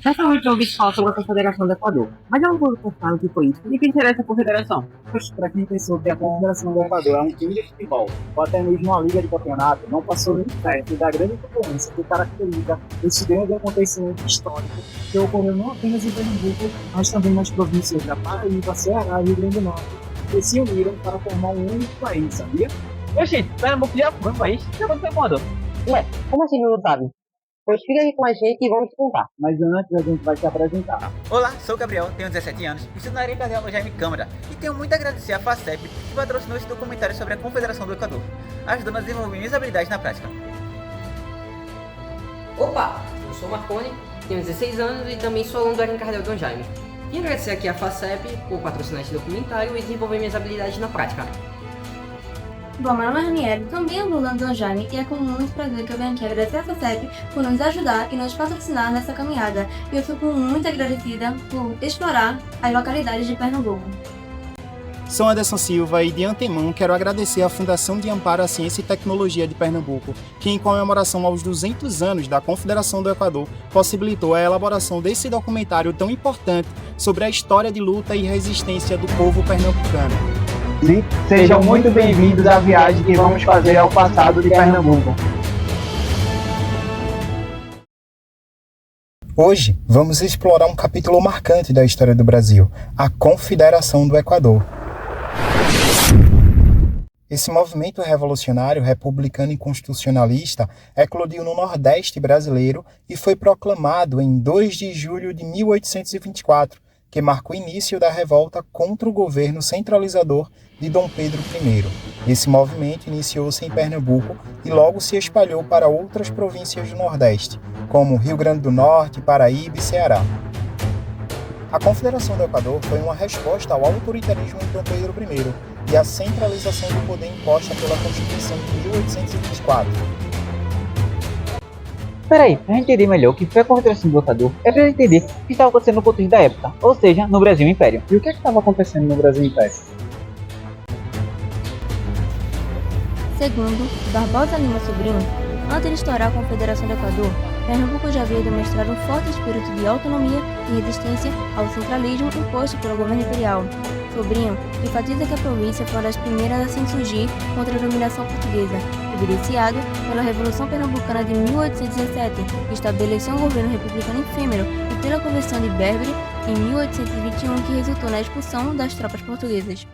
Recentemente eu ouvi falar sobre a Confederação do Equador, mas eu não vou contar o que foi isso. E que interessa a Confederação? Pois, para quem pensou que a Confederação do Equador é um time de futebol, ou até mesmo uma liga de campeonato, não passou nem perto da grande concorrência que caracteriza esse grande acontecimento histórico que ocorreu não apenas em Pernambuco, mas também nas províncias da Paraíba, Ceará e Rio Grande do Norte, que se uniram para formar um único país, sabia? Oxi, Pernambuco já foi um país? Já foi Equador. Ué, como assim não sabe? Pois fica aí com a gente e vamos te contar. Mas antes a gente vai se apresentar. Olá, sou o Gabriel, tenho 17 anos, estudo na área cardial no Jaime Câmara e tenho muito a agradecer à FACEP que patrocinou esse documentário sobre a Confederação do Equador, ajudando a desenvolver minhas habilidades na prática. Opa, eu sou o Marconi, tenho 16 anos e também sou aluno do Área Cardial Dom Jaime. E agradecer aqui à FACEP por patrocinar esse documentário e desenvolver minhas habilidades na prática. Bom, meu nome é Ranieri, também aluno do Jaime, e é com muito prazer que eu venho aqui agradecer a FACEP por nos ajudar e nos patrocinar nessa caminhada. E eu fico muito agradecida por explorar as localidades de Pernambuco. Sou Anderson Silva e, de antemão, quero agradecer à Fundação de Amparo à Ciência e Tecnologia de Pernambuco, que, em comemoração aos 200 anos da Confederação do Equador, possibilitou a elaboração desse documentário tão importante sobre a história de luta e resistência do povo pernambucano. Sejam muito bem-vindos à viagem que vamos fazer ao passado de Pernambuco. Hoje, vamos explorar um capítulo marcante da história do Brasil, a Confederação do Equador. Esse movimento revolucionário, republicano e constitucionalista eclodiu no Nordeste brasileiro e foi proclamado em 2 de julho de 1824, que marca o início da revolta contra o governo centralizador de Dom Pedro I. Esse movimento iniciou-se em Pernambuco e logo se espalhou para outras províncias do Nordeste, como Rio Grande do Norte, Paraíba e Ceará. A Confederação do Equador foi uma resposta ao autoritarismo de Dom Pedro I e à centralização do poder imposta pela Constituição de 1824. Peraí, pra gente entender melhor o que foi a Confederação do Equador, é pra entender o que estava acontecendo no contexto da época, ou seja, no Brasil Império. E o que estava acontecendo no Brasil Império? Segundo Barbosa Lima Sobrinho, antes de estourar a Confederação do Equador, Pernambuco já havia demonstrado um forte espírito de autonomia e resistência ao centralismo imposto pelo governo imperial. Sobrinho enfatiza que a província foi uma das primeiras a se insurgir contra a dominação portuguesa, evidenciado pela Revolução Pernambucana de 1817, que estabeleceu um governo republicano efêmero, e pela Convenção de Berbery, em 1821, que resultou na expulsão das tropas portuguesas.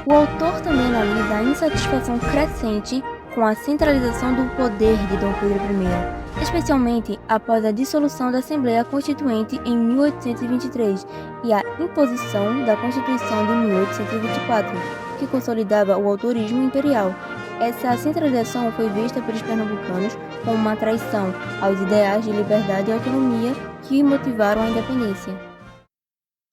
O autor também analisa a insatisfação crescente com a centralização do poder de Dom Pedro I, especialmente após a dissolução da Assembleia Constituinte em 1823 e a imposição da Constituição de 1824, que consolidava o autorismo imperial. Essa centralização foi vista pelos pernambucanos como uma traição aos ideais de liberdade e autonomia que motivaram a independência.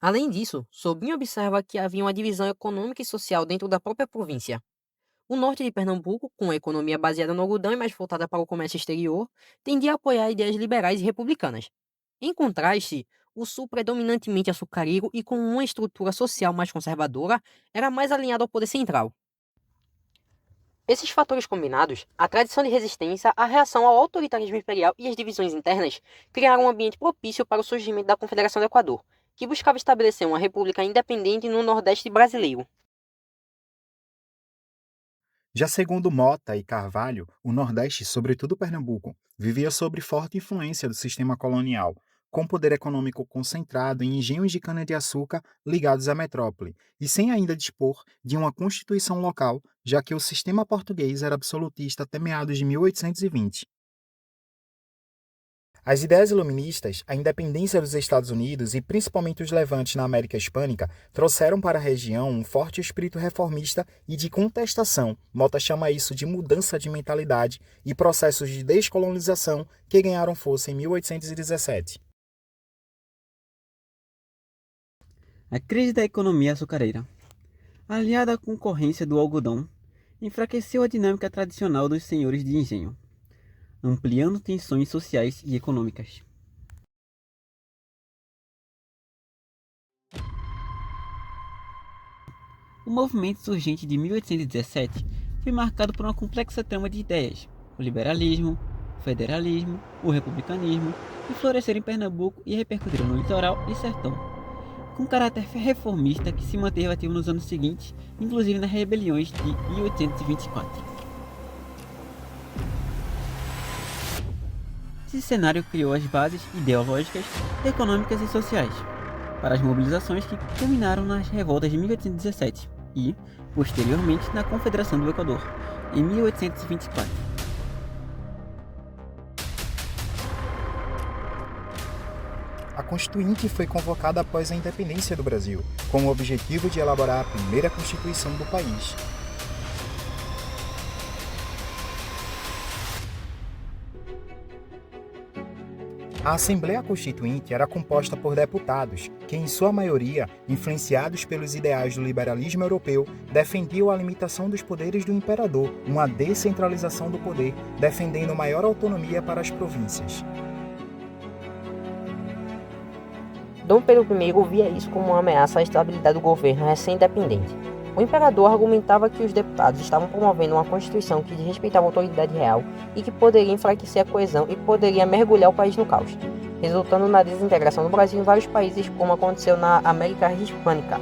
Além disso, Sobrinho observa que havia uma divisão econômica e social dentro da própria província. O norte de Pernambuco, com a economia baseada no algodão e mais voltada para o comércio exterior, tendia a apoiar ideias liberais e republicanas. Em contraste, o sul, predominantemente açucareiro e com uma estrutura social mais conservadora, era mais alinhado ao poder central. Esses fatores combinados, a tradição de resistência, a reação ao autoritarismo imperial e as divisões internas, criaram um ambiente propício para o surgimento da Confederação do Equador, que buscava estabelecer uma república independente no Nordeste brasileiro. Já segundo Mota e Carvalho, o Nordeste, sobretudo Pernambuco, vivia sob forte influência do sistema colonial, com poder econômico concentrado em engenhos de cana-de-açúcar ligados à metrópole, e sem ainda dispor de uma constituição local, já que o sistema português era absolutista até meados de 1820. As ideias iluministas, a independência dos Estados Unidos e principalmente os levantes na América Hispânica trouxeram para a região um forte espírito reformista e de contestação. Mota chama isso de mudança de mentalidade e processos de descolonização que ganharam força em 1817. A crise da economia açucareira, aliada à concorrência do algodão, enfraqueceu a dinâmica tradicional dos senhores de engenho, ampliando tensões sociais e econômicas. O movimento surgente de 1817 foi marcado por uma complexa trama de ideias: o liberalismo, o federalismo, o republicanismo, que floresceram em Pernambuco e repercutiram no litoral e sertão, com caráter reformista que se manteve ativo nos anos seguintes, inclusive nas rebeliões de 1824. Esse cenário criou as bases ideológicas, econômicas e sociais para as mobilizações que culminaram nas revoltas de 1817 e, posteriormente, na Confederação do Equador, em 1824. A Constituinte foi convocada após a independência do Brasil, com o objetivo de elaborar a primeira Constituição do país. A Assembleia Constituinte era composta por deputados que, em sua maioria, influenciados pelos ideais do liberalismo europeu, defendiam a limitação dos poderes do imperador, uma descentralização do poder, defendendo maior autonomia para as províncias. Dom Pedro I via isso como uma ameaça à estabilidade do governo recém-independente. O imperador argumentava que os deputados estavam promovendo uma constituição que desrespeitava a autoridade real e que poderia enfraquecer a coesão e poderia mergulhar o país no caos, resultando na desintegração do Brasil em vários países, como aconteceu na América Hispânica.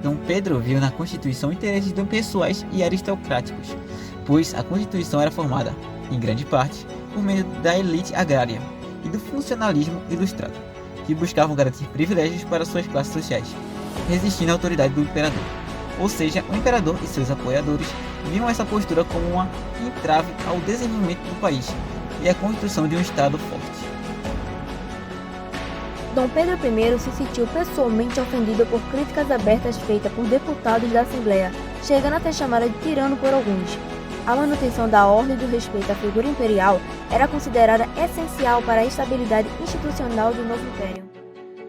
Dom Pedro viu na Constituição interesses pessoais e aristocráticos, pois a Constituição era formada, em grande parte, por meio da elite agrária e do funcionalismo ilustrado, que buscavam garantir privilégios para suas classes sociais, resistindo à autoridade do imperador. Ou seja, o imperador e seus apoiadores viam essa postura como uma entrave ao desenvolvimento do país e à construção de um Estado forte. Dom Pedro I se sentiu pessoalmente ofendido por críticas abertas feitas por deputados da Assembleia, chegando a ser chamado de tirano por alguns. A manutenção da ordem e do respeito à figura imperial era considerada essencial para a estabilidade institucional do novo império.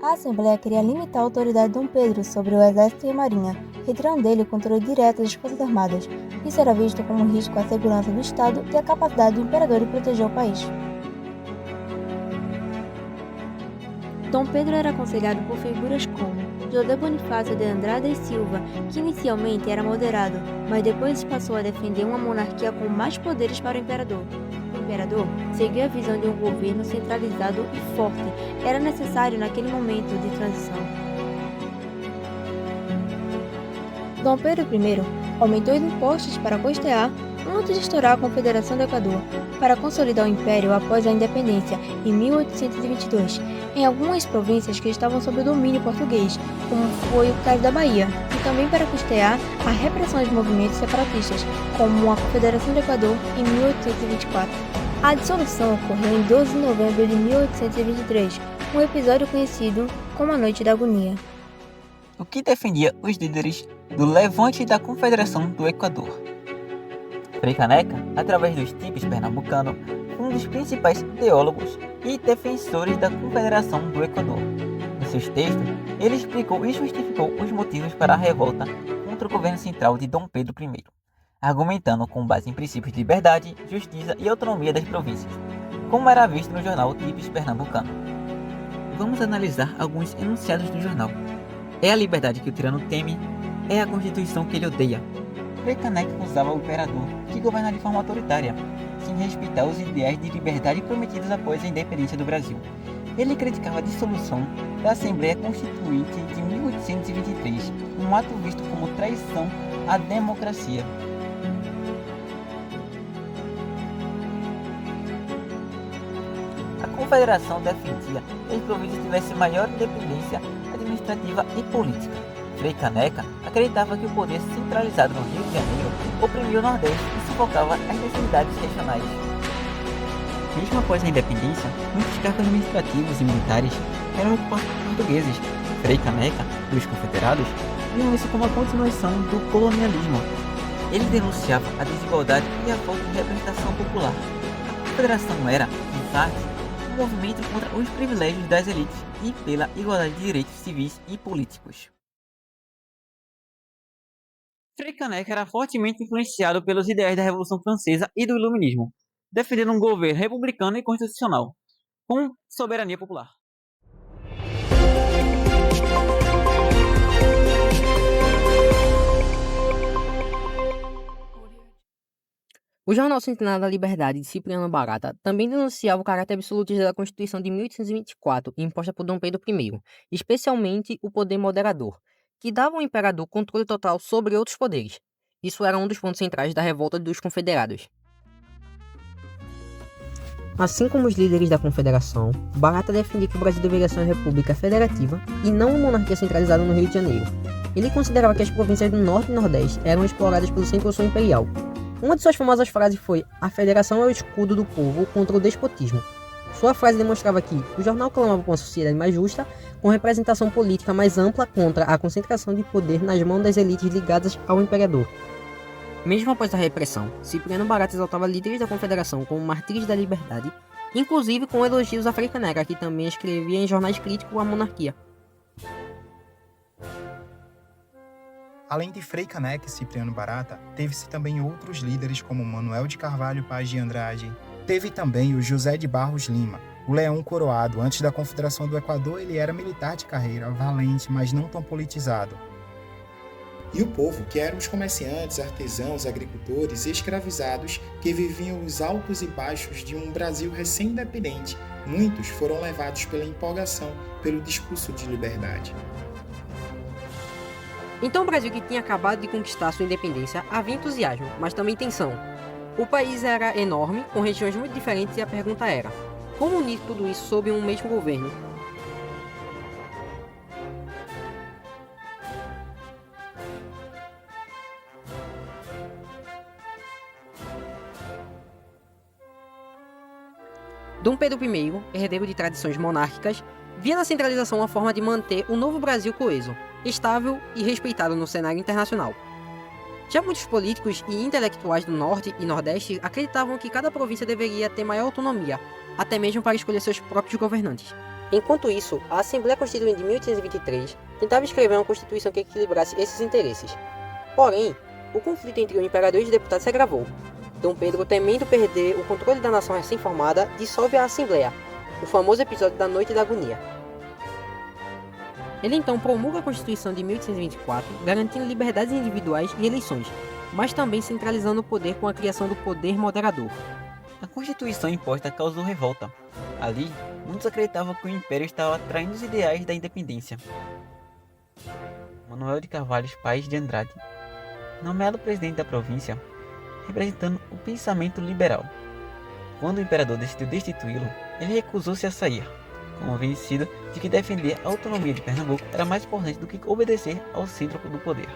A Assembleia queria limitar a autoridade de Dom Pedro sobre o exército e a marinha, retirando dele o controle direto das forças armadas. Isso era visto como um risco à segurança do Estado e à capacidade do imperador de proteger o país. Dom Pedro era aconselhado por figuras como José Bonifácio de Andrade e Silva, que inicialmente era moderado, mas depois passou a defender uma monarquia com mais poderes para o imperador. O imperador seguiu a visão de um governo centralizado e forte. Era necessário naquele momento de transição. Dom Pedro I aumentou os impostos para custear antes de estourar a Confederação do Equador, para consolidar o império após a independência em 1822, em algumas províncias que estavam sob o domínio português, como foi o caso da Bahia, e também para custear a repressão dos movimentos separatistas, como a Confederação do Equador em 1824. A dissolução ocorreu em 12 de novembro de 1823, um episódio conhecido como a Noite da Agonia. O que defendia os líderes do Levante e da Confederação do Equador. Frei Caneca, através dos tipos pernambucanos, foi um dos principais teólogos e defensores da Confederação do Equador. Em seus textos, ele explicou e justificou os motivos para a revolta contra o governo central de Dom Pedro I, argumentando com base em princípios de liberdade, justiça e autonomia das províncias, como era visto no jornal Tipos Pernambucano. Vamos analisar alguns enunciados do jornal. É a liberdade que o tirano teme, é a Constituição que ele odeia. Frei Caneca acusava o imperador de governar de forma autoritária, sem respeitar os ideais de liberdade prometidos após a independência do Brasil. Ele criticava a dissolução da Assembleia Constituinte de 1823, um ato visto como traição à democracia. A Confederação defendia que as províncias tivessem maior independência administrativa e política. Frei Caneca acreditava que o poder centralizado no Rio de Janeiro oprimia o Nordeste e sufocava as necessidades regionais. Mesmo após a independência, muitos cargos administrativos e militares eram ocupados por portugueses. Frei Caneca e os confederados viam isso como a continuação do colonialismo. Ele denunciava a desigualdade e a falta de representação popular. A Confederação era, em parte, um movimento contra os privilégios das elites e pela igualdade de direitos civis e políticos. Frei Caneca era fortemente influenciado pelos ideais da Revolução Francesa e do Iluminismo, defendendo um governo republicano e constitucional, com soberania popular. O jornal Centenário da Liberdade, de Cipriano Barata, também denunciava o caráter absolutista da Constituição de 1824, imposta por Dom Pedro I, especialmente o poder moderador, que dava ao imperador controle total sobre outros poderes. Isso era um dos pontos centrais da revolta dos confederados. Assim como os líderes da Confederação, Barata defendia que o Brasil deveria ser uma república federativa e não uma monarquia centralizada no Rio de Janeiro. Ele considerava que as províncias do Norte e Nordeste eram exploradas pelo Centro-Sul imperial. Uma de suas famosas frases foi: "A federação é o escudo do povo contra o despotismo". Sua frase demonstrava que o jornal clamava por uma sociedade mais justa, com representação política mais ampla contra a concentração de poder nas mãos das elites ligadas ao imperador. Mesmo após a repressão, Cipriano Barata exaltava líderes da Confederação como mártires da liberdade, inclusive com elogios a Frei Caneca, que também escrevia em jornais críticos à monarquia. Além de Frei Caneca e Cipriano Barata, teve-se também outros líderes como Manuel de Carvalho Paz de Andrade. Teve também o José de Barros Lima, o Leão Coroado. Antes da Confederação do Equador, ele era militar de carreira, valente, mas não tão politizado. E o povo, que eram os comerciantes, artesãos, agricultores e escravizados que viviam os altos e baixos de um Brasil recém-independente, muitos foram levados pela empolgação, pelo discurso de liberdade. Então o Brasil, que tinha acabado de conquistar sua independência, havia entusiasmo, mas também tensão. O país era enorme, com regiões muito diferentes, e a pergunta era: como unir tudo isso sob um mesmo governo? Dom Pedro I, herdeiro de tradições monárquicas, via na centralização uma forma de manter o novo Brasil coeso, estável e respeitado no cenário internacional. Já muitos políticos e intelectuais do Norte e Nordeste acreditavam que cada província deveria ter maior autonomia, até mesmo para escolher seus próprios governantes. Enquanto isso, a Assembleia Constituinte de 1823 tentava escrever uma constituição que equilibrasse esses interesses. Porém, o conflito entre o imperador e os deputados se agravou. Dom Pedro, temendo perder o controle da nação recém-formada, dissolve a Assembleia, o famoso episódio da Noite da Agonia. Ele então promulga a Constituição de 1824, garantindo liberdades individuais e eleições, mas também centralizando o poder com a criação do poder moderador. A Constituição imposta causou revolta. Ali, muitos acreditavam que o Império estava traindo os ideais da independência. Manuel de Carvalho Paz de Andrade, nomeado presidente da província, representando o pensamento liberal. Quando o imperador decidiu destituí-lo, ele recusou-se a sair, convencido de que defender a autonomia de Pernambuco era mais importante do que obedecer ao centro do poder.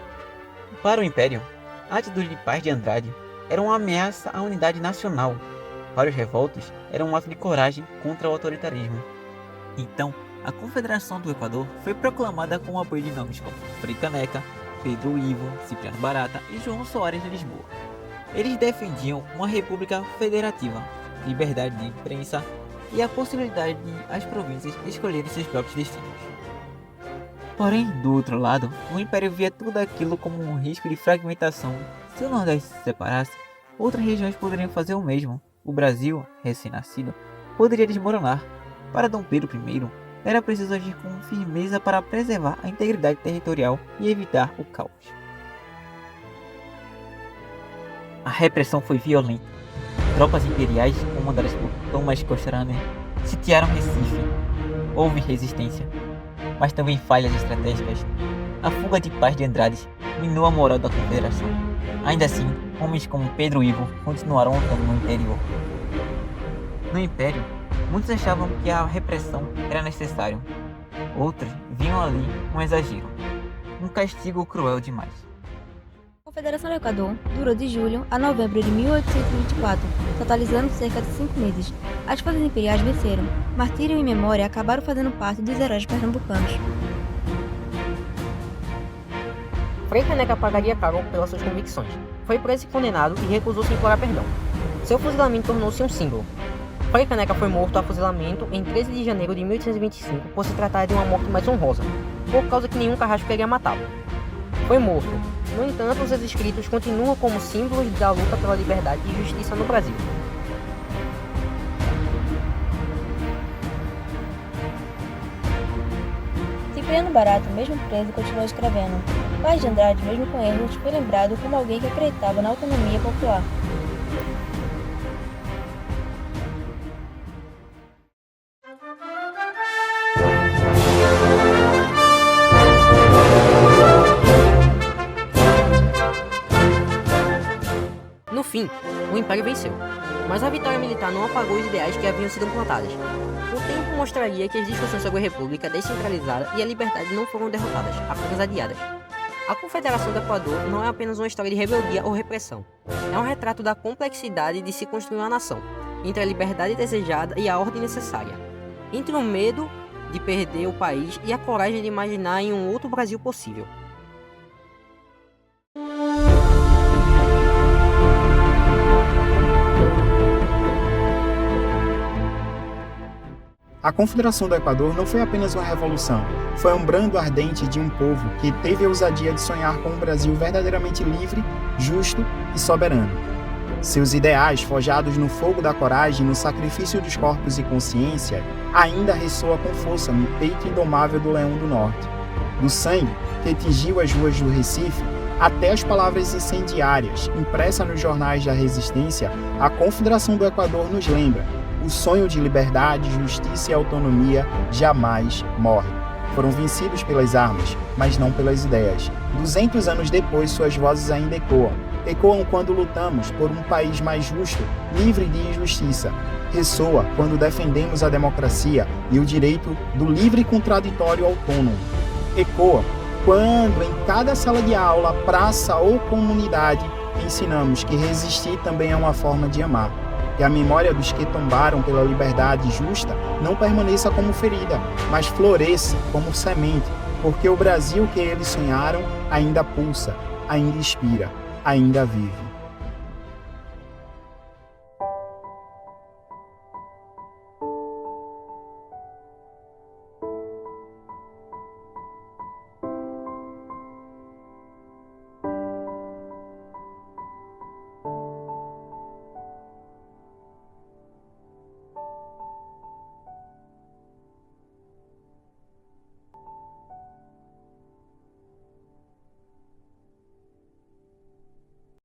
Para o Império, a atitude de Paz de Andrade era uma ameaça à unidade nacional. Para os revoltos, era um ato de coragem contra o autoritarismo. Então, a Confederação do Equador foi proclamada com o apoio de nomes como Frei Caneca, Pedro Ivo, Cipriano Barata e João Soares de Lisboa. Eles defendiam uma república federativa, liberdade de imprensa e a possibilidade de as províncias escolherem seus próprios destinos. Porém, do outro lado, o Império via tudo aquilo como um risco de fragmentação. Se o Nordeste se separasse, outras regiões poderiam fazer o mesmo. O Brasil, recém-nascido, poderia desmoronar. Para Dom Pedro I, era preciso agir com firmeza para preservar a integridade territorial e evitar o caos. A repressão foi violenta. Tropas imperiais, comandadas por Thomas Cochrane, sitiaram Recife. Houve resistência, mas também falhas estratégicas. A fuga de Paz de Andrade minou a moral da Confederação. Ainda assim, homens como Pedro Ivo continuaram lutando no interior. No Império, muitos achavam que a repressão era necessária. Outros viam ali um exagero, um castigo cruel demais. A Confederação do Equador durou de julho a novembro de 1824, totalizando cerca de 5 meses. As forças imperiais venceram. Martírio e memória acabaram fazendo parte dos heróis pernambucanos. Frei Caneca pagaria caro pelas suas convicções. Foi preso e condenado e recusou-se a implorar perdão. Seu fuzilamento tornou-se um símbolo. Frei Caneca foi morto a fuzilamento em 13 de janeiro de 1825 por se tratar de uma morte mais honrosa, por causa que nenhum carrasco queria matá-lo. Foi morto. No entanto, seus escritos continuam como símbolos da luta pela liberdade e justiça no Brasil. Cipriano Barata, mesmo preso, continuou escrevendo. Paz de Andrade, mesmo com erros, foi lembrado como alguém que acreditava na autonomia popular. No fim, o Império venceu, mas a vitória militar não apagou os ideais que haviam sido plantados. O tempo mostraria que as discussões sobre a República descentralizada e a liberdade não foram derrotadas, apenas adiadas. A Confederação do Equador não é apenas uma história de rebeldia ou repressão. É um retrato da complexidade de se construir uma nação, entre a liberdade desejada e a ordem necessária, entre o medo de perder o país e a coragem de imaginar em um outro Brasil possível. A Confederação do Equador não foi apenas uma revolução, foi um brando ardente de um povo que teve a ousadia de sonhar com um Brasil verdadeiramente livre, justo e soberano. Seus ideais, forjados no fogo da coragem e no sacrifício dos corpos e consciência, ainda ressoa com força no peito indomável do Leão do Norte. Do sangue que tingiu as ruas do Recife, até as palavras incendiárias, impressas nos jornais da resistência, a Confederação do Equador nos lembra: o sonho de liberdade, justiça e autonomia jamais morre. Foram vencidos pelas armas, mas não pelas ideias. 200 anos depois, suas vozes ainda ecoam. Ecoam quando lutamos por um país mais justo, livre de injustiça. Ressoa quando defendemos a democracia e o direito do livre e contraditório autônomo. Ecoa quando, em cada sala de aula, praça ou comunidade, ensinamos que resistir também é uma forma de amar. Que a memória dos que tombaram pela liberdade justa não permaneça como ferida, mas floresça como semente, porque o Brasil que eles sonharam ainda pulsa, ainda inspira, ainda vive.